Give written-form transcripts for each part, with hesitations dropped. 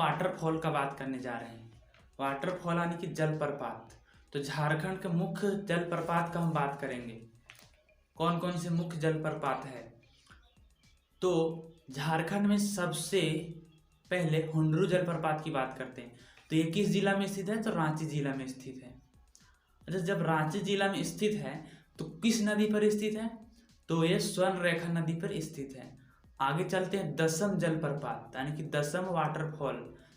Waterfall का बात करने जा रहे हैं। वाटरफॉल यानी कि जलप्रपात। तो झारखंड के मुख्य जलप्रपात का हम बात करेंगे, कौन कौन से मुख्य जलप्रपात है। तो झारखंड में सबसे पहले हुंडरू जलप्रपात की बात करते हैं। तो ये किस जिला में स्थित है? तो रांची जिला में स्थित है। अच्छा, जब रांची जिला में स्थित है तो किस नदी पर स्थित है? तो ये स्वर्णरेखा नदी पर स्थित है। आगे चलते हैं दसम जलप्रपात यानी कि दसम वाटरफॉल।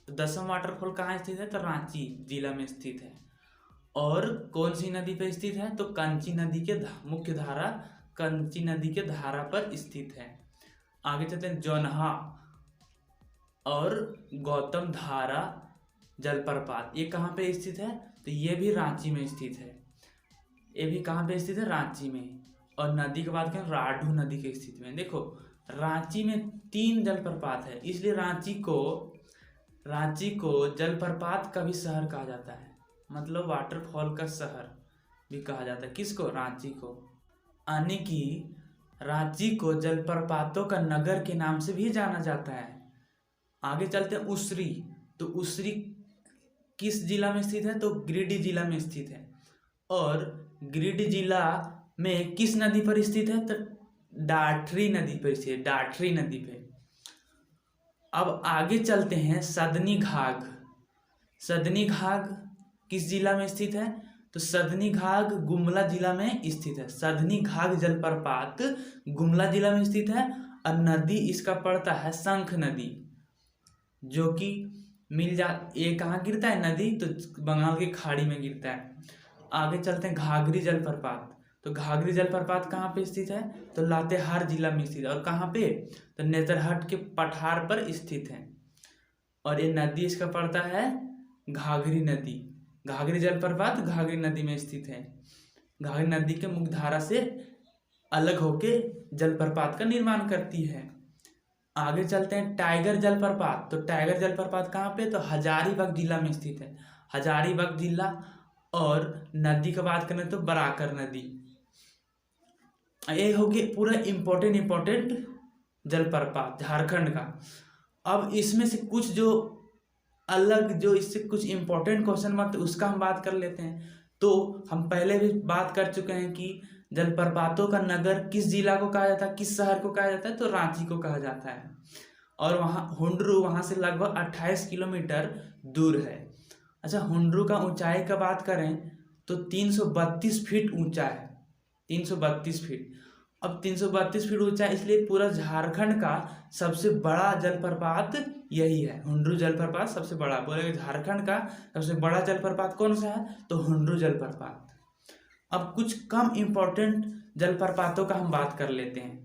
तो दसम वाटरफॉल कहाँ स्थित है? तो रांची जिला में स्थित है। और कौन सी नदी पर स्थित है? तो कंची नदी के मुख्य धारा कंची नदी के धारा पर स्थित है। आगे चलते हैं जोन्हा और गौतम धारा जलप्रपात। ये कहाँ पे स्थित है? तो ये भी रांची में स्थित है। ये भी कहाँ पे स्थित है? रांची में। और नदी की बात करें, राढ़ू नदी के स्थिति में। देखो, रांची में 3 जलप्रपात है, इसलिए रांची को जलप्रपात का भी शहर कहा जाता है, मतलब वाटरफॉल का शहर भी कहा जाता है। किसको? रांची को। यानी कि रांची को जलप्रपातों का नगर के नाम से भी जाना जाता है। आगे चलते हैं उसरी। तो उसरी किस जिला में स्थित है? तो गिरिडीह जिला में स्थित है। और गिरिडीह जिला में किस नदी पर स्थित है? तो डाठरी नदी पर स्थित है, डाठरी नदी पे। अब आगे चलते हैं सदनी घाघ। सदनी घाघ किस जिला में स्थित है? तो सदनी घाघ गुमला जिला में स्थित है। सदनी घाघ जलप्रपात गुमला जिला में स्थित है। और नदी इसका पड़ता है शंख नदी, जो कि ये कहाँ गिरता है नदी? तो बंगाल की खाड़ी में गिरता है। आगे चलते हैं घाघरी जलप्रपात। तो घाघरी जलप्रपात कहाँ पे स्थित है? तो लातेहार जिला में स्थित है। और कहाँ पे? तो नेतरहट के पठार पर स्थित है। और ये नदी इसका पड़ता है घाघरी नदी। घाघरी जलप्रपात घाघरी नदी में स्थित है। घाघरी नदी के मुख्य धारा से अलग होके जलप्रपात का निर्माण करती है। आगे चलते हैं टाइगर जलप्रपात। तो टाइगर जलप्रपात कहाँ पे? तो हजारीबाग जिला में स्थित है। हजारीबाग जिला। और नदी की बात करें तो बराकर नदी। ये हो गया पूरा इम्पोर्टेंट जलप्रपात झारखंड का। अब इसमें से कुछ जो इससे कुछ इम्पोर्टेंट क्वेश्चन बनते उसका हम बात कर लेते हैं। तो हम पहले भी बात कर चुके हैं कि जलप्रपातों का नगर किस जिला को कहा जाता है, किस शहर को कहा जाता है? तो रांची को कहा जाता है। और वहाँ हुंडरू वहाँ से लगभग 28 किलोमीटर दूर है। अच्छा, हुंडरू का ऊंचाई का बात करें तो 332 फीट ऊंचा है। 332 फीट। अब 332 फीट ऊंचा है, इसलिए पूरा झारखंड का सबसे बड़ा जलप्रपात यही है। हुंडरू जलप्रपात सबसे बड़ा। बोले झारखंड का सबसे बड़ा जलप्रपात कौन सा है? तो हुंडरू जलप्रपात। अब कुछ कम इम्पोर्टेंट जलप्रपातों का हम बात कर लेते हैं।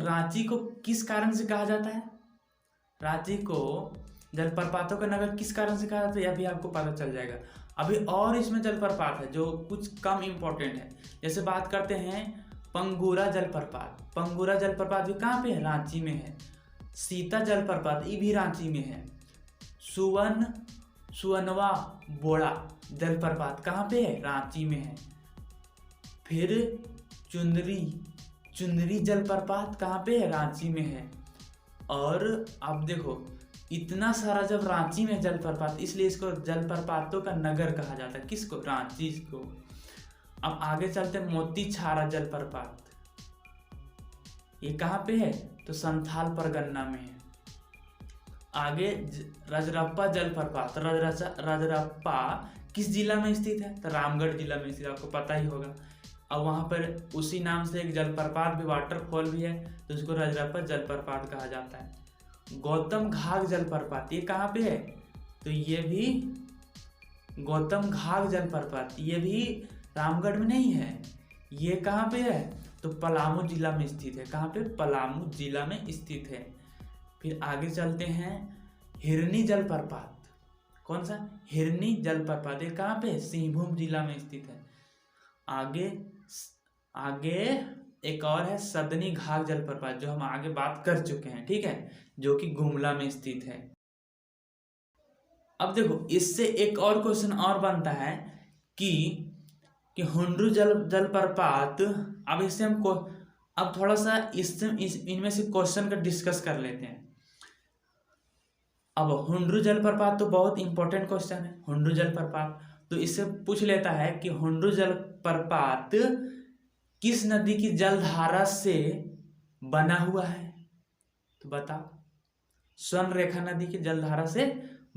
रांची को किस कारण से कहा जाता है? रांची को जलप्रपातों का नगर किस कारण से कहा जाता है, यह भी आपको पता चल जाएगा। अभी और इसमें जलप्रपात है जो कुछ कम इम्पोर्टेंट है। जैसे बात करते हैं पंगुरा जलप्रपात। पंगुरा जलप्रपात भी कहाँ पे है? रांची में है। सीता जलप्रपात ये भी रांची में है। सुवनवा बोड़ा जलप्रपात कहाँ पे है? रांची में है। फिर चुनरी जलप्रपात कहाँ पे है? रांची में है। और अब देखो, इतना सारा जब रांची में जलप्रपात, इसलिए इसको जलप्रपातों का नगर कहा जाता है। किसको? रांची को। अब आगे चलते हैं मोतीछारा जलप्रपात। ये कहाँ पे है? तो संथाल परगना में है। आगे रजरप्पा जलप्रपात। रजरप्पा किस जिला में स्थित है? तो रामगढ़ जिला में स्थित, आपको पता ही होगा। अब वहाँ पर उसी नाम से एक जलप्रपात भी, वाटरफॉल भी है, तो उसको रजरप्पा जलप्रपात कहा जाता है। गौतम घाघ जलप्रपात ये कहाँ पे है? तो ये भी गौतम घाघ जलप्रपात ये भी रामगढ़ में नहीं है। ये कहाँ पे है? तो पलामू जिला में स्थित है। कहाँ पे? पलामू जिला में स्थित है। फिर आगे चलते हैं हिरनी जलप्रपात। कौन सा? हिरनी जलप्रपात। ये कहाँ पे? सिंहभूम जिला में स्थित है। आगे आगे एक और है सदनी घाघ जलप्रपात, जो हम आगे बात कर चुके हैं, ठीक है, जो कि गुमला में स्थित है। अब देखो इससे एक और क्वेश्चन और बनता है कि हुंड्रू जलप्रपात। अब इससे हम अब थोड़ा सा इनमें से क्वेश्चन का डिस्कस कर लेते हैं। अब हुंड्रू जलप्रपात तो बहुत इंपॉर्टेंट क्वेश्चन है। हुंड्रू जलप्रपात तो इससे पूछ लेता है कि हुंड्रू जलप्रपात किस नदी की जलधारा से बना हुआ है? तो बताओ। स्वर्णरेखा नदी की जलधारा से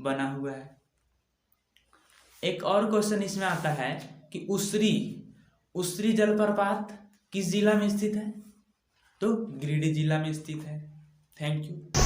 बना हुआ है। एक और क्वेश्चन इसमें आता है कि उसरी जलप्रपात किस जिला में स्थित है? तो गिरिडीह जिला में स्थित है। Thank you.